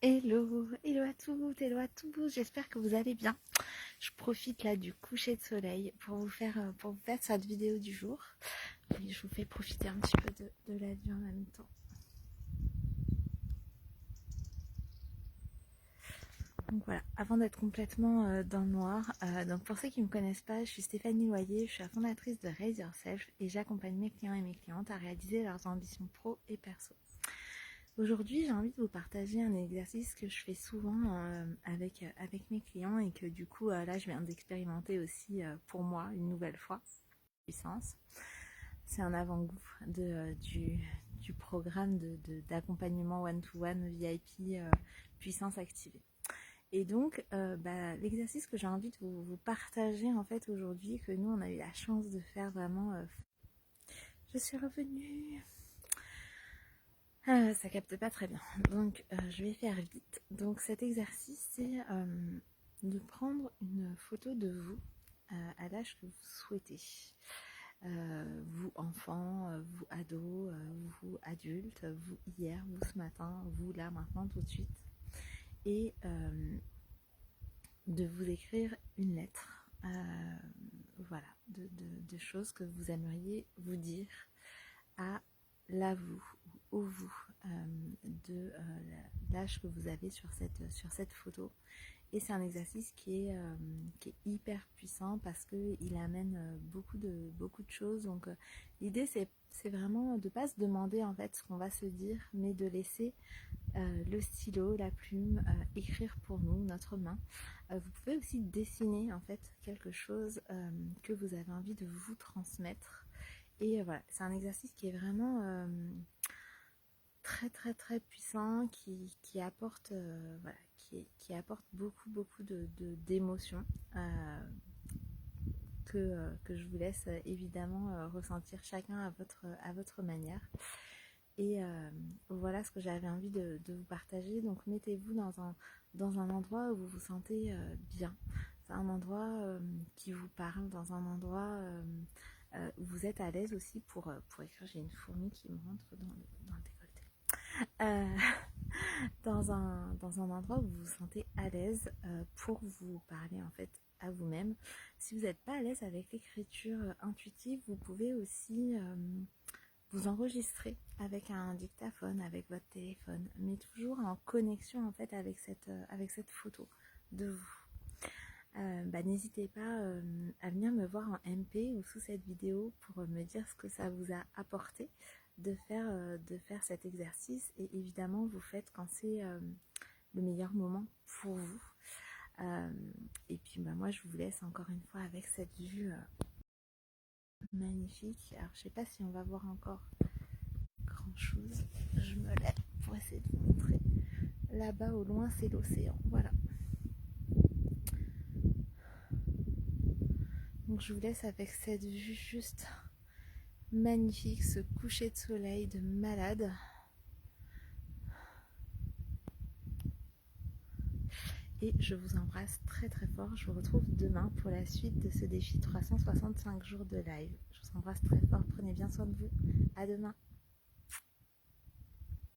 Hello, hello à toutes, hello à tous, j'espère que vous allez bien. Je profite là du coucher de soleil pour vous faire cette vidéo du jour. Et je vous fais profiter un petit peu de la vue en même temps. Donc voilà, avant d'être complètement dans le noir, donc pour ceux qui ne me connaissent pas, je suis Stéphanie Loyer, je suis la fondatrice de Raise Yourself et j'accompagne mes clients et mes clientes à réaliser leurs ambitions pro et perso. Aujourd'hui, j'ai envie de vous partager un exercice que je fais souvent avec mes clients et que du coup, là, je viens d'expérimenter aussi pour moi une nouvelle fois. Puissance. C'est un avant-goût du programme d'accompagnement one-to-one VIP puissance activée. Et donc, l'exercice que j'ai envie de vous partager en fait aujourd'hui, que nous, on a eu la chance de faire vraiment... Je suis revenue. Ça capte pas très bien, donc je vais faire vite. Donc cet exercice, c'est de prendre une photo de vous à l'âge que vous souhaitez. Vous enfant, vous ado, vous adulte, vous hier, vous ce matin, vous là, maintenant, tout de suite. Et de vous écrire une lettre, voilà, de choses que vous aimeriez vous dire à la vous au vous de l'âge que vous avez sur cette photo. Et c'est un exercice qui est hyper puissant parce qu'il amène beaucoup de choses. Donc l'idée c'est vraiment de ne pas se demander en fait ce qu'on va se dire, mais de laisser le stylo, la plume, écrire pour nous, notre main. Vous pouvez aussi dessiner en fait quelque chose que vous avez envie de vous transmettre. Et voilà, c'est un exercice qui est vraiment très très très puissant, qui apporte voilà, qui apporte beaucoup d'émotions que je vous laisse évidemment ressentir chacun à votre manière. Et voilà ce que j'avais envie de vous partager. Donc mettez-vous dans un endroit où vous vous sentez bien. C'est un endroit qui vous parle, dans un endroit où vous êtes à l'aise aussi pour écrire. J'ai une fourmi qui me rentre dans le décolleté. Dans un endroit où vous vous sentez à l'aise pour vous parler en fait à vous-même. Si vous n'êtes pas à l'aise avec l'écriture intuitive, vous pouvez aussi vous enregistrer avec un dictaphone, avec votre téléphone, mais toujours en connexion en fait avec cette photo de vous. N'hésitez pas à venir me voir en MP ou sous cette vidéo pour me dire ce que ça vous a apporté de faire cet exercice. Et évidemment, vous faites quand c'est le meilleur moment pour vous. Et puis moi, je vous laisse encore une fois avec cette vue magnifique. Alors, je sais pas si on va voir encore grand chose. Je me lève pour essayer de vous montrer. Là-bas, au loin, c'est l'océan. Voilà. Donc je vous laisse avec cette vue juste magnifique, ce coucher de soleil de malade. Et je vous embrasse très très fort. Je vous retrouve demain pour la suite de ce défi 365 jours de live. Je vous embrasse très fort. Prenez bien soin de vous. À demain.